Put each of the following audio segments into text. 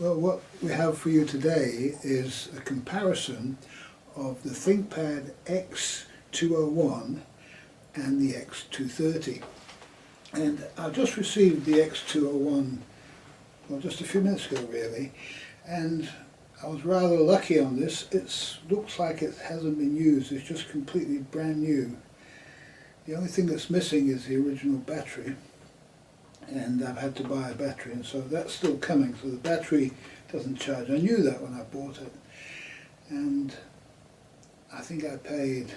Well, what we have for you today is a comparison of the Thinkpad X201 and the X230. And I just received the X201, well, just a few minutes ago really, and I was rather lucky on this. It looks like it hasn't been used, it's just completely brand new. The only thing that's missing is the original battery, and I've had to buy a battery, and so that's still coming, so the battery doesn't charge. I knew that when I bought it, and I think I paid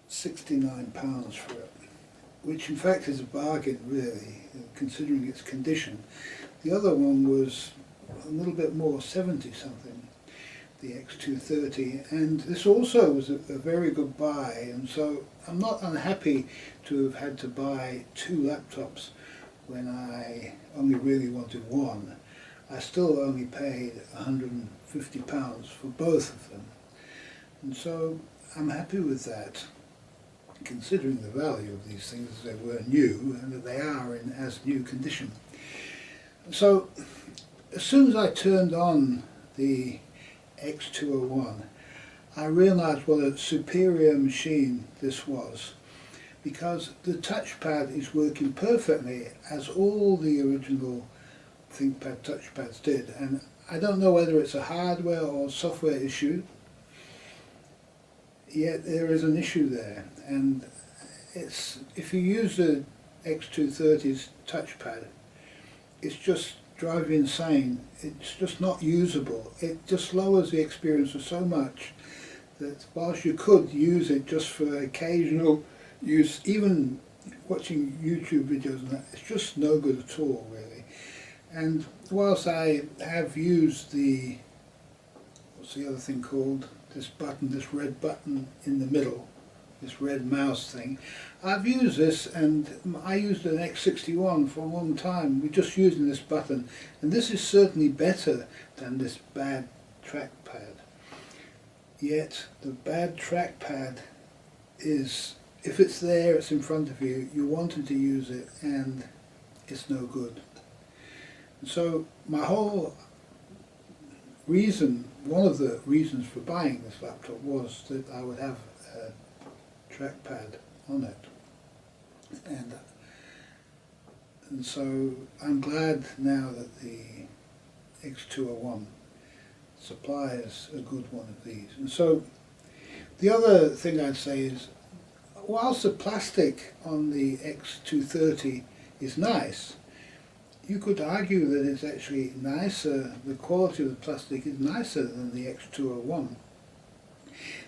£69 for it, which in fact is a bargain really, considering its condition. The other one was a little bit more, 70 something, the X230, and this also was a very good buy, and so I'm not unhappy to have had to buy two laptops when I only really wanted one. I still only paid £150 for both of them, and so I'm happy with that, considering the value of these things as they were new and that they are in as new condition. So as soon as I turned on the X201, I realized what a superior machine this was, because the touchpad is working perfectly as all the original ThinkPad touchpads did, and I don't know whether it's a hardware or software issue, yet there is an issue there, and if you use the X230's touchpad, it's just drive you insane. It's just not usable. It just lowers the experience so much that whilst you could use it just for occasional use, even watching YouTube videos and that, it's just no good at all really. And whilst I have used the, what's the other thing called, this button, this red button in the middle, this red mouse thing, I've used this, and I used an X61 for a long time. We're just using this button, and this is certainly better than this bad trackpad. Yet the bad trackpad is, if it's there, it's in front of you, you're wanting to use it, and it's no good. And so my whole reason, one of the reasons for buying this laptop was that I would have a trackpad on it, and so I'm glad now that the X201 supplies a good one of these. And so the other thing I'd say is, whilst the plastic on the X230 is nice, you could argue that it's actually nicer, the quality of the plastic is nicer than the X201.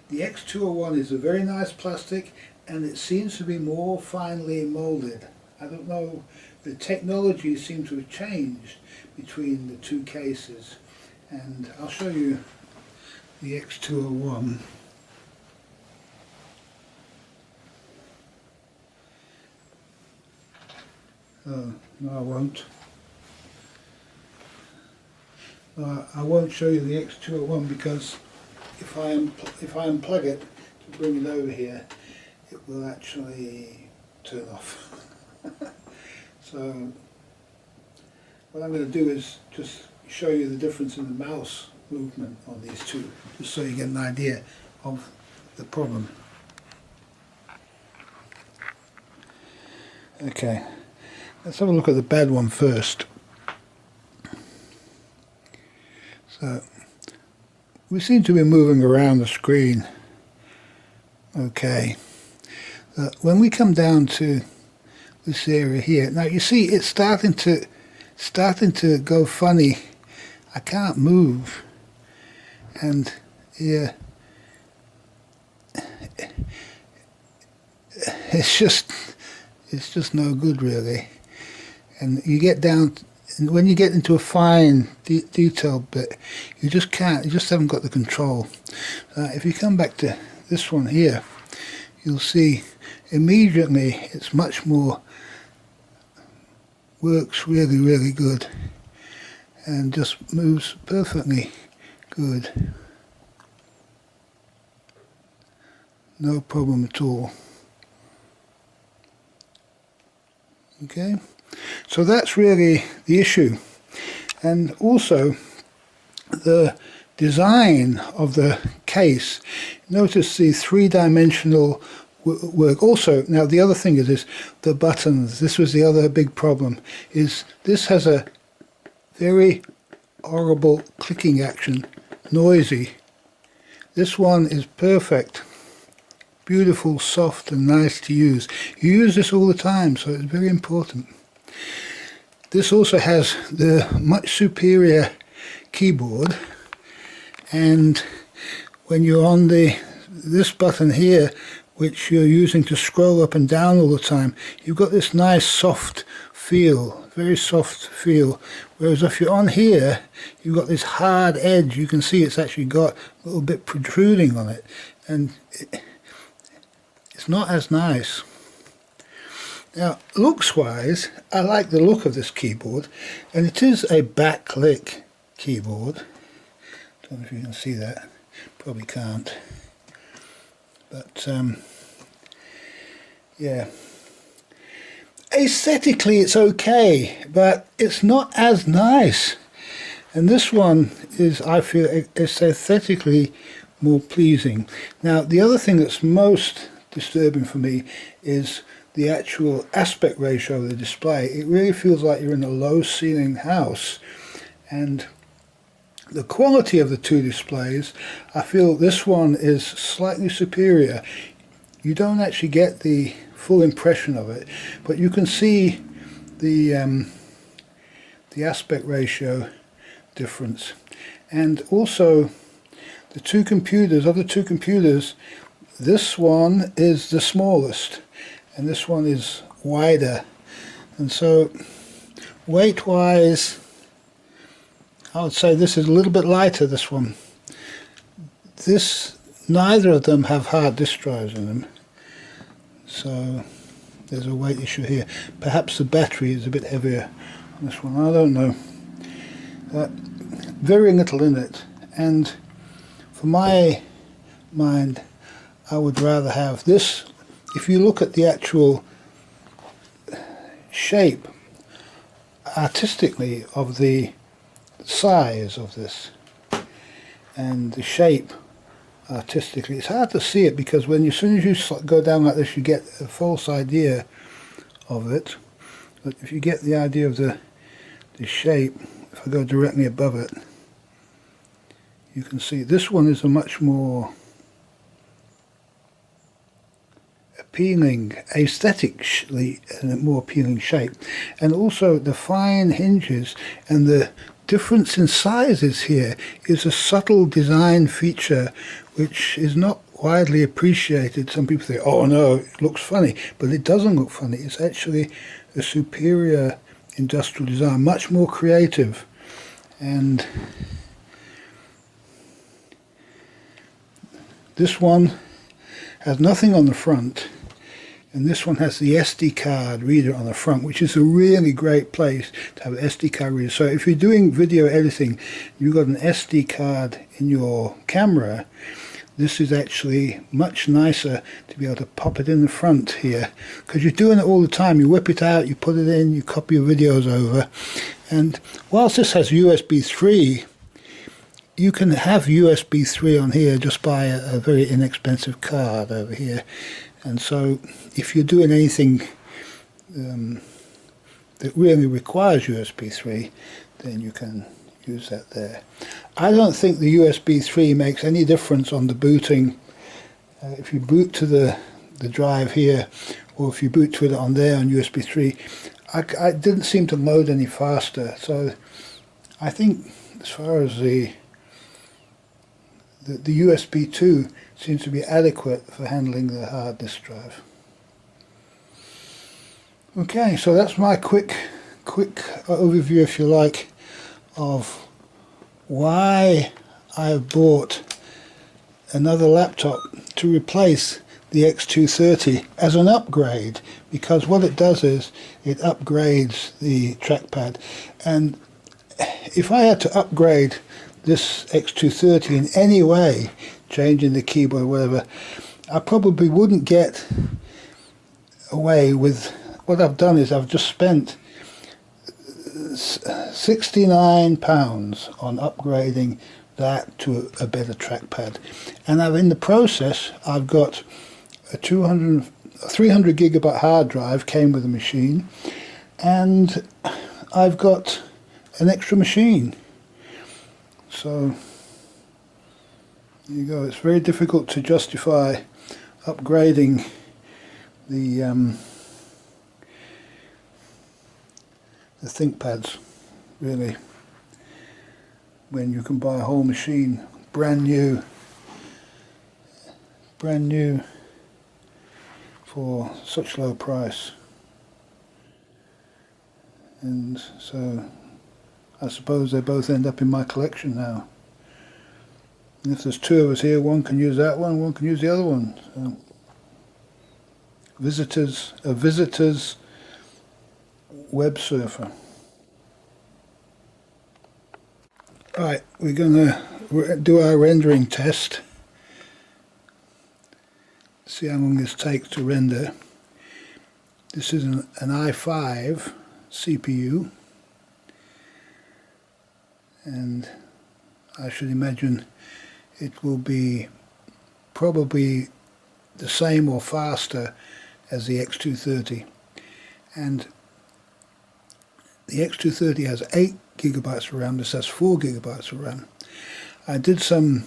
The X201 is a very nice plastic, and it seems to be more finely moulded. I don't know, the technology seems to have changed between the two cases, and I'll show you the X201. Oh, no, I won't. I won't show you the X201 because if I unplug it to bring it over here, it will actually turn off. So what I'm going to do is just show you the difference in the mouse movement on these two, just so you get an idea of the problem. Okay, let's have a look at the bad one first. So we seem to be moving around the screen. Okay, when we come down to this area here, now you see it's starting to go funny. I can't move, and yeah, it's just no good really. And you get down, and when you get into a fine detailed bit, you just can't, you just haven't got the control. If you come back to this one here, you'll see immediately it's much more, works really, really good, and just moves perfectly good. No problem at all. Okay, so that's really the issue. And also the design of the case, notice the three-dimensional work. Also, now the other thing is the buttons. This was the other big problem, is this has a very horrible clicking action, noisy. This one is perfect, beautiful, soft and nice to use. You use this all the time, so it's very important. This also has the much superior keyboard, and when you're on this button here, which you're using to scroll up and down all the time, you've got this nice soft feel, very soft feel. Whereas if you're on here, you've got this hard edge. You can see it's actually got a little bit protruding on it, and it's not as nice. Now, looks-wise, I like the look of this keyboard, and it is a backlit keyboard. Don't know if you can see that. Probably can't. But yeah, aesthetically it's okay, but it's not as nice. And this one is, I feel, aesthetically more pleasing. Now, the other thing that's most disturbing for me is the actual aspect ratio of the display. It really feels like you're in a low-ceiling house, and the quality of the two displays, I feel this one is slightly superior. You don't actually get the full impression of it, but you can see the aspect ratio difference. And also the two computers, of the two computers, this one is the smallest and this one is wider, and so weight wise I would say this is a little bit lighter, this one. Neither of them have hard disk drives in them, so there's a weight issue here. Perhaps the battery is a bit heavier on this one, I don't know. Very little in it, and for my mind I would rather have this. If you look at the actual shape artistically of the size of this and the shape artistically, it's hard to see it because as soon as you go down like this you get a false idea of it, but if you get the idea of the shape, if I go directly above it, you can see this one is a much more appealing, aesthetically a more appealing shape, and also the fine hinges and the difference in sizes here is a subtle design feature which is not widely appreciated. Some people say, oh no, it looks funny, but it doesn't look funny. It's actually a superior industrial design, much more creative. And this one has nothing on the front, and this one has the SD card reader on the front, which is a really great place to have an SD card reader. So if you're doing video editing, you've got an SD card in your camera, this is actually much nicer to be able to pop it in the front here, because you're doing it all the time. You whip it out, you put it in, you copy your videos over, and whilst this has USB 3, you can have USB 3 on here just by a very inexpensive card over here. And so if you're doing anything that really requires USB 3, then you can use that there. I don't think the USB 3 makes any difference on the booting. If you boot to the drive here, or if you boot to it on there on USB 3, I didn't seem to load any faster. So I think as far as the USB 2 seems to be adequate for handling the hard disk drive. Okay, so that's my quick overview, if you like, of why I bought another laptop to replace the X230 as an upgrade, because what it does is it upgrades the trackpad, and if I had to upgrade this X230 in any way, changing the keyboard or whatever, I probably wouldn't get away with what I've done. Is I've just spent £69 on upgrading that to a better trackpad. And in the process, I've got a 300 gigabyte hard drive came with the machine, and I've got an extra machine. So there you go. It's very difficult to justify upgrading the ThinkPads, really, when you can buy a whole machine brand new for such low price. And so I suppose they both end up in my collection now. And if there's two of us here, one can use that one can use the other one. So a visitor's web surfer. Right, we're going to do our rendering test. See how long this takes to render. This is an i5 CPU, and I should imagine it will be probably the same or faster as the X230. And the X230 has 8 gigabytes of RAM, this has 4 gigabytes of RAM. I did some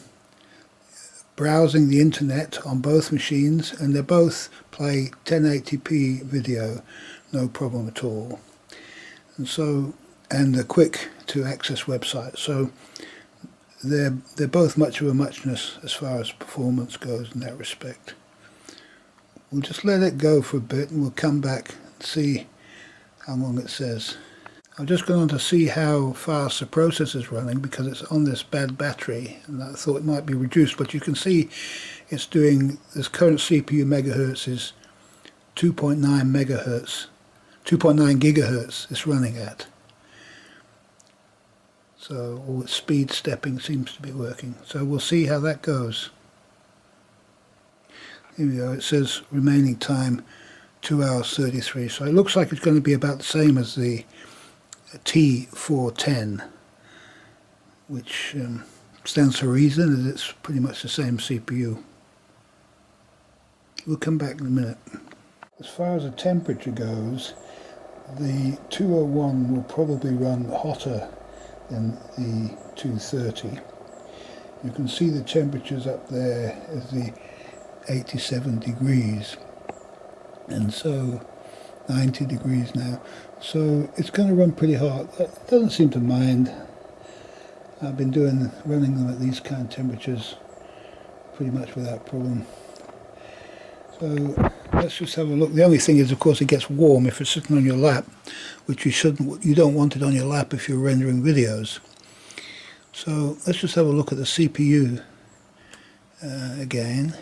browsing the internet on both machines, and they both play 1080p video, no problem at all. And so, and they're quick to access websites, so they're both much of a muchness as far as performance goes in that respect. We'll just let it go for a bit and we'll come back and see how long it says. I've just gone on to see how fast the processor's running because it's on this bad battery, and I thought it might be reduced, but you can see it's doing, this current CPU megahertz is 2.9 megahertz, 2.9 gigahertz it's running at. So all its speed stepping seems to be working. So we'll see how that goes. Here we go, it says remaining time 2 hours 33, so it looks like it's going to be about the same as the T410, which stands for a reason, as it's pretty much the same CPU. We'll come back in a minute. As far as the temperature goes, the 201 will probably run hotter than the 230. You can see the temperatures up there as the 87 degrees, and so 90 degrees now, so it's going to run pretty hot. It doesn't seem to mind. I've been running them at these kind of temperatures pretty much without problem. So let's just have a look. The only thing is, of course, it gets warm if it's sitting on your lap, which you don't want it on your lap if you're rendering videos. So let's just have a look at the CPU again.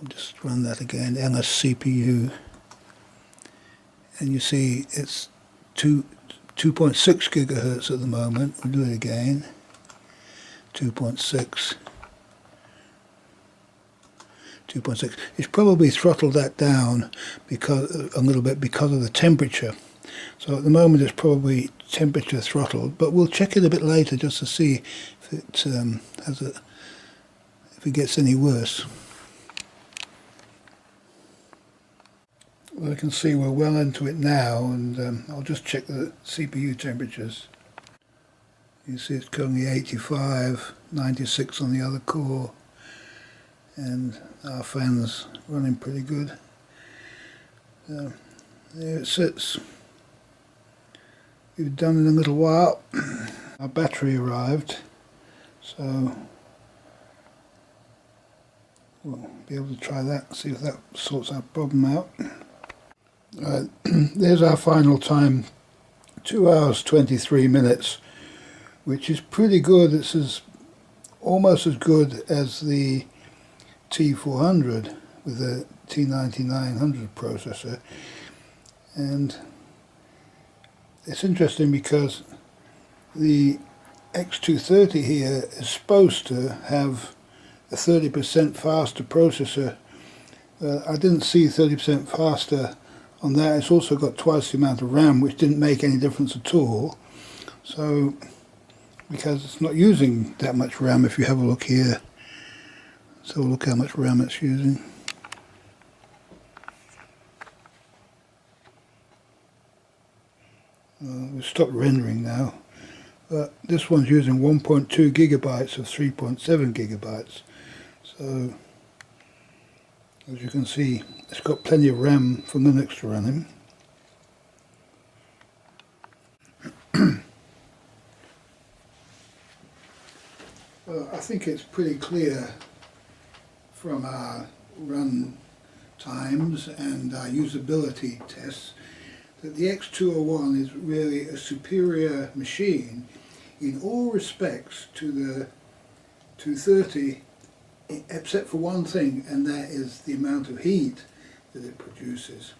We'll just run that again, LS CPU, and you see it's 2.6 gigahertz at the moment. We'll do it again, 2.6. It's probably throttled that down a little bit because of the temperature. So at the moment it's probably temperature throttled, but we'll check it a bit later just to see if it if it gets any worse. Well, I can see we're well into it now, and I'll just check the CPU temperatures. You see it's currently 85, 96 on the other core, and our fan's running pretty good. There it sits. We've done in a little while. Our battery arrived, so we'll be able to try that, see if that sorts our problem out. There's our final time, 2 hours 23 minutes, which is pretty good. It's almost as good as the T400 with the T9900 processor. And it's interesting because the X230 here is supposed to have a 30% faster processor. I didn't see 30% faster on that. It's also got twice the amount of RAM, which didn't make any difference at all. So, because it's not using that much RAM, if you have a look here. So look how much RAM it's using. We've stopped rendering now. But this one's using 1.2 gigabytes of 3.7 gigabytes. So, as you can see, it's got plenty of RAM for Linux to run in. Well, I think it's pretty clear from our run times and our usability tests that the X201 is really a superior machine in all respects to the 230, except for one thing, and that is the amount of heat that it produces.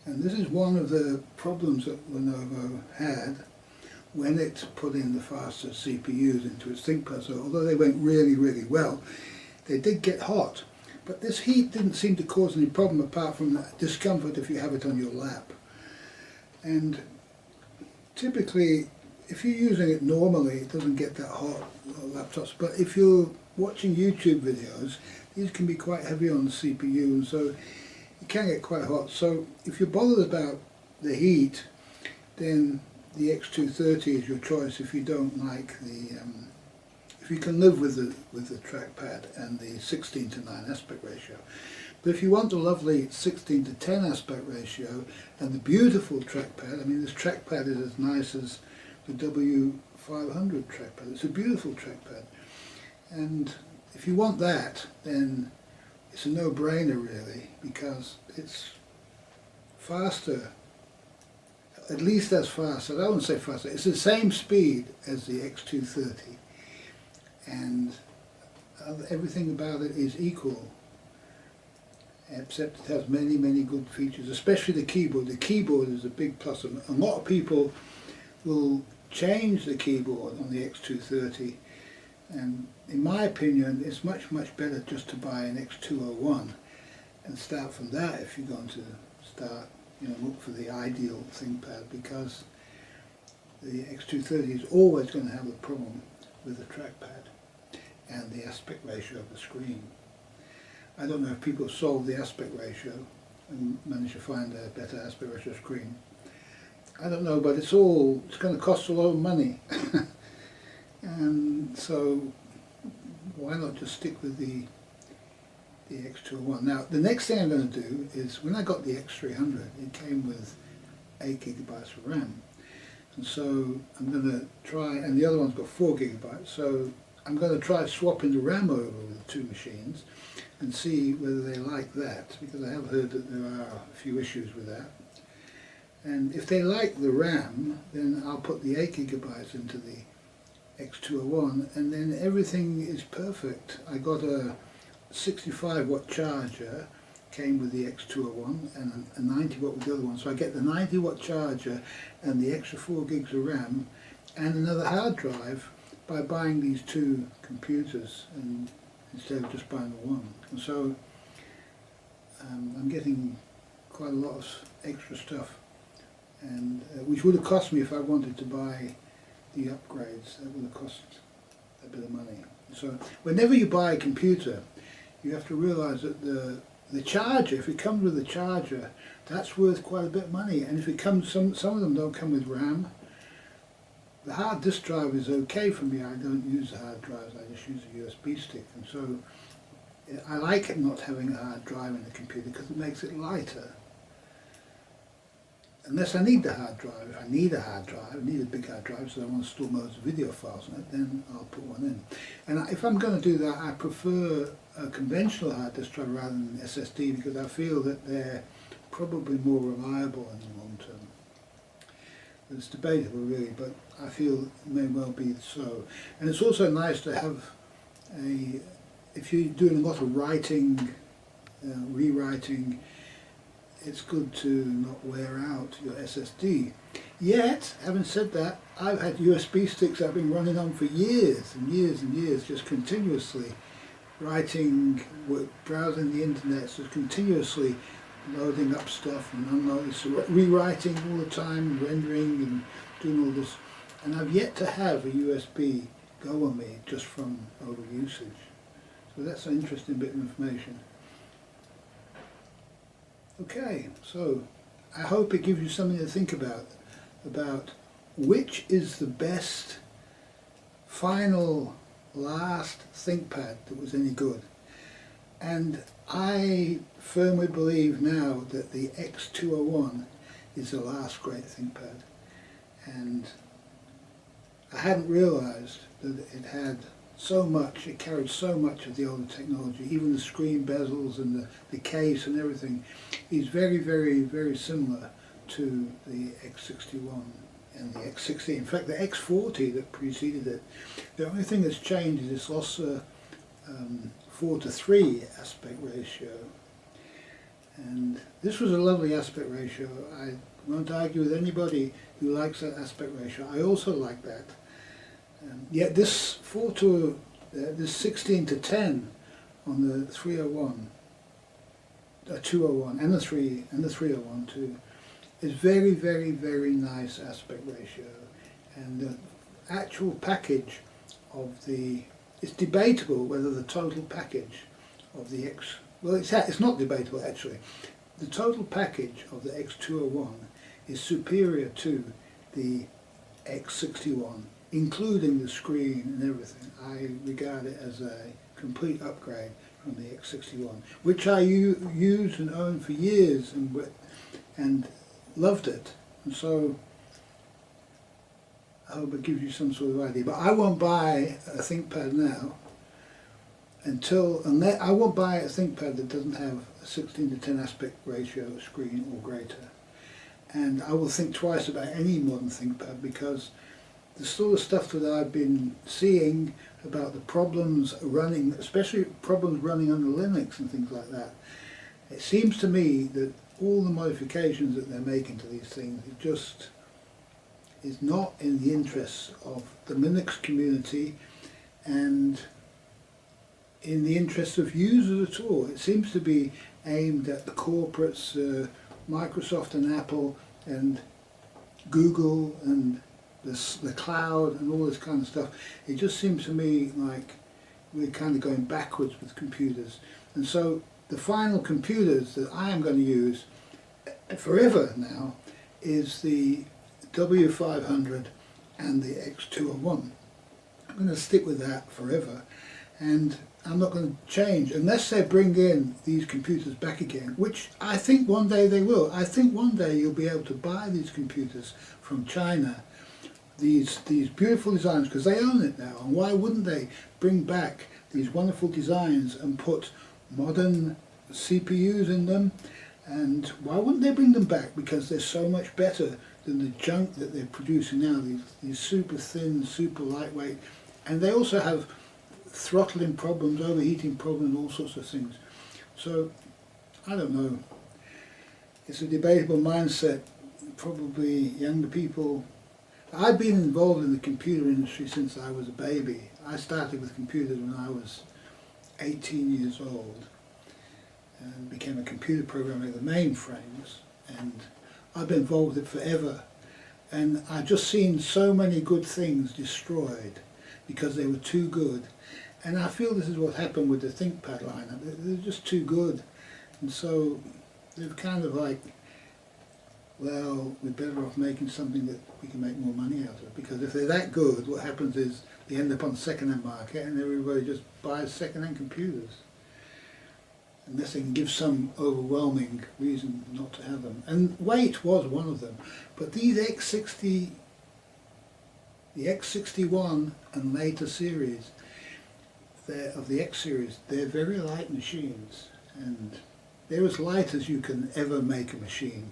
And this is one of the problems that Lenovo had when it put in the faster CPUs into its ThinkPad. So although they went really, really well, they did get hot. But this heat didn't seem to cause any problem apart from the discomfort if you have it on your lap. And typically, if you're using it normally, it doesn't get that hot on laptops. But if you're watching YouTube videos, these can be quite heavy on the CPU, and so it can get quite hot. So if you're bothered about the heat, then the X230 is your choice. If you don't like the, if you can live with the trackpad and the 16:9 aspect ratio. But if you want the lovely 16:10 aspect ratio and the beautiful trackpad, I mean, this trackpad is as nice as the W500 trackpad. It's a beautiful trackpad. And if you want that, then it's a no-brainer really, because it's faster, at least as fast, I wouldn't say faster, it's the same speed as the X230. And everything about it is equal, except it has many, many good features, especially the keyboard. The keyboard is a big plus. A lot of people will change the keyboard on the X230, and in my opinion it's much, much better just to buy an X201 and start from that if you're going to start, look for the ideal ThinkPad, because the X230 is always going to have a problem with the trackpad and the aspect ratio of the screen. I don't know if people solve the aspect ratio and manage to find a better aspect ratio screen. I don't know, but it's going to cost a lot of money. And so why not just stick with the X201. Now the next thing I'm going to do is, when I got the X300, it came with 8 gigabytes of RAM. And so I'm going to try, and the other one's got 4 gigabytes, so I'm going to try swapping the RAM over with the two machines and see whether they like that, because I have heard that there are a few issues with that. And if they like the RAM, then I'll put the 8 gigabytes into the X201, and then everything is perfect. I got a 65 watt charger, came with the X201, and a 90 watt with the other one. So I get the 90 watt charger and the extra 4 gigs of RAM and another hard drive by buying these two computers, and instead of just buying the one. And so I'm getting quite a lot of extra stuff, and which would have cost me, if I wanted to buy the upgrades, that would have cost a bit of money. So whenever you buy a computer, you have to realize that the charger, if it comes with a charger, that's worth quite a bit of money. And if it comes, some of them don't come with RAM. The hard disk drive is okay for me. I don't use the hard drives, I just use a USB stick. And so I like not having a hard drive in the computer because it makes it lighter. Unless I need the hard drive. If I need a hard drive, I need a big hard drive, so I want to store most video files on it, then I'll put one in. And if I'm going to do that, I prefer a conventional hard disk drive rather than an SSD, because I feel that they're probably more reliable in the long term. It's debatable really, but I feel it may well be so. And it's also nice to have if you're doing a lot of writing, rewriting, it's good to not wear out your SSD. Yet, having said that, I've had USB sticks I've been running on for years and years and years, just continuously writing, browsing the internet, so continuously loading up stuff and unloading, so rewriting all the time, rendering and doing all this. And I've yet to have a USB go on me just from over usage. So that's an interesting bit of information. Okay, so I hope it gives you something to think about which is the best final last ThinkPad that was any good. And I firmly believe now that the X201 is the last great ThinkPad. And I hadn't realized that it had so much, it carried so much of the older technology, even the screen bezels and the case and everything is very, very, very similar to the X61 and the X60. In fact, the X40 that preceded it, the only thing that's changed is it's lost a 4:3 aspect ratio. And this was a lovely aspect ratio. I won't argue with anybody who likes that aspect ratio. I also like that. Yet this 16:10 on the 301, 201 and the 301 too, is very, very, very nice aspect ratio. And the actual package of it's debatable whether the total package of the it's not debatable actually. The total package of the X201 is superior to the X61, including the screen and everything. I regard it as a complete upgrade from the X61, which I used and owned for years and loved it. And so I hope it gives you some sort of idea. But I won't buy a ThinkPad now unless I won't buy a ThinkPad that doesn't have a 16:10 aspect ratio screen or greater. And I will think twice about any modern ThinkPad, because the sort of stuff that I've been seeing about the problems running, especially problems running under Linux and things like that, it seems to me that all the modifications that they're making to these things, it just is not in the interests of the Linux community and in the interests of users at all. It seems to be aimed at the corporates, Microsoft and Apple and Google and the cloud and all this kind of stuff. It just seems to me like we're kind of going backwards with computers. And so the final computers that I am going to use forever now is the W500 and the X201. I'm going to stick with that forever, and I'm not going to change unless they bring in these computers back again, which I think one day they will. I think one day you'll be able to buy these computers from China, these beautiful designs, because they own it now. And why wouldn't they bring back these wonderful designs and put modern CPUs in them? And why wouldn't they bring them back? Because they're so much better than the junk that they're producing now, these super thin, super lightweight. And they also have throttling problems, overheating problems, all sorts of things. So, I don't know. It's a debatable mindset. Probably younger people. I've been involved in the computer industry since I was a baby. I started with computers when I was 18 years old and became a computer programmer in the mainframes, and I've been involved with it forever. And I've just seen so many good things destroyed because they were too good. And I feel this is what happened with the ThinkPad lineup. They're just too good. And so they're kind of like, well, we're better off making something that we can make more money out of. Because if they're that good, what happens is they end up on the second-hand market and everybody just buys second-hand computers. Unless they can give some overwhelming reason not to have them. And weight was one of them. But these the X61 and later series, of the X series, they're very light machines. And they're as light as you can ever make a machine,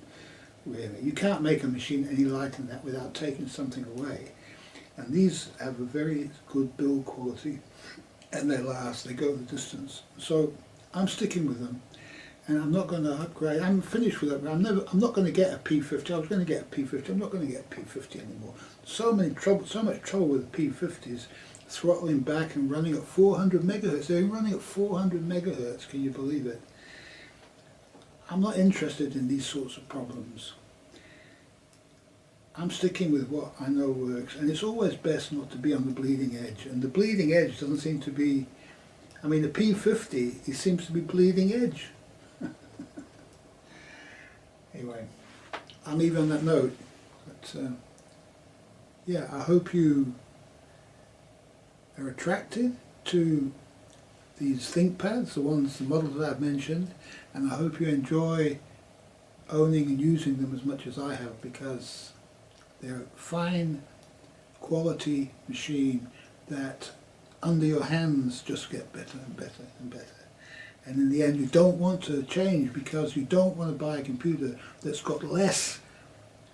really. You can't make a machine any lighter than that without taking something away. And these have a very good build quality, and they last, they go the distance. So I'm sticking with them, and I'm not going to upgrade. I'm finished with it. I'm not going to get a P50. I was going to get a P50. I'm not going to get a P50 anymore. So much trouble with the P50s, throttling back and running at 400 megahertz. They're running at 400 megahertz. Can you believe it? I'm not interested in these sorts of problems. I'm sticking with what I know works, and it's always best not to be on the bleeding edge. And the bleeding edge doesn't seem to be, I mean the P50, it seems to be bleeding edge. Anyway, I'll leave on that note. But yeah, I hope you are attracted to these ThinkPads, the models that I've mentioned, and I hope you enjoy owning and using them as much as I have, because they're a fine quality machine that under your hands just get better and better and better. And in the end you don't want to change, because you don't want to buy a computer that's got less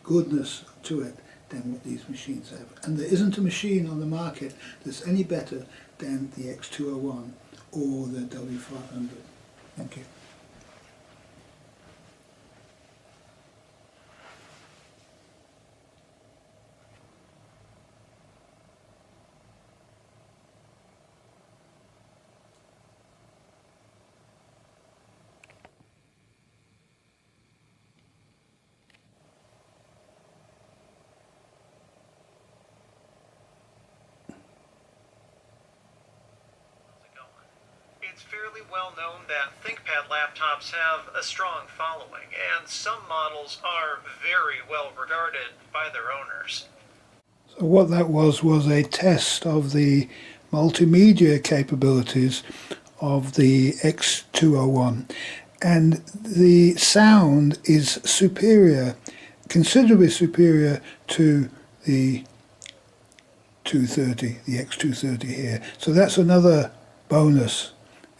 goodness to it than what these machines have. And there isn't a machine on the market that's any better than the X201 or the W500. Thank you. It's fairly well known that ThinkPad laptops have a strong following, and some models are very well regarded by their owners. So what that was a test of the multimedia capabilities of the X201, and the sound is superior, considerably superior to the 230, the X230 here. So that's another bonus,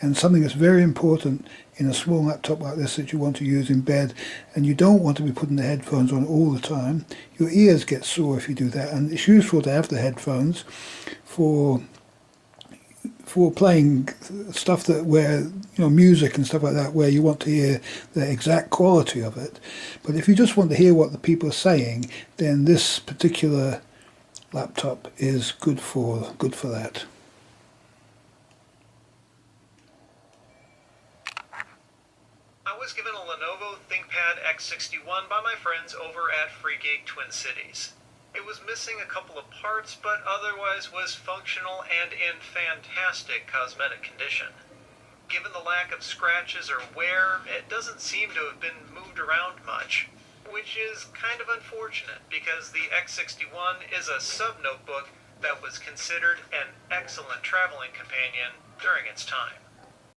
and something that's very important in a small laptop like this that you want to use in bed, and you don't want to be putting the headphones on all the time. Your ears get sore if you do that, and it's useful to have the headphones for playing stuff that where music and stuff like that, where you want to hear the exact quality of it. But if you just want to hear what the people are saying, then this particular laptop is good for that. I was given a Lenovo Thinkpad X61 by my friends over at FreeGig Twin Cities. It was missing a couple of parts, but otherwise was functional and in fantastic cosmetic condition. Given the lack of scratches or wear, it doesn't seem to have been moved around much, which is kind of unfortunate because the X61 is a sub-notebook that was considered an excellent traveling companion during its time.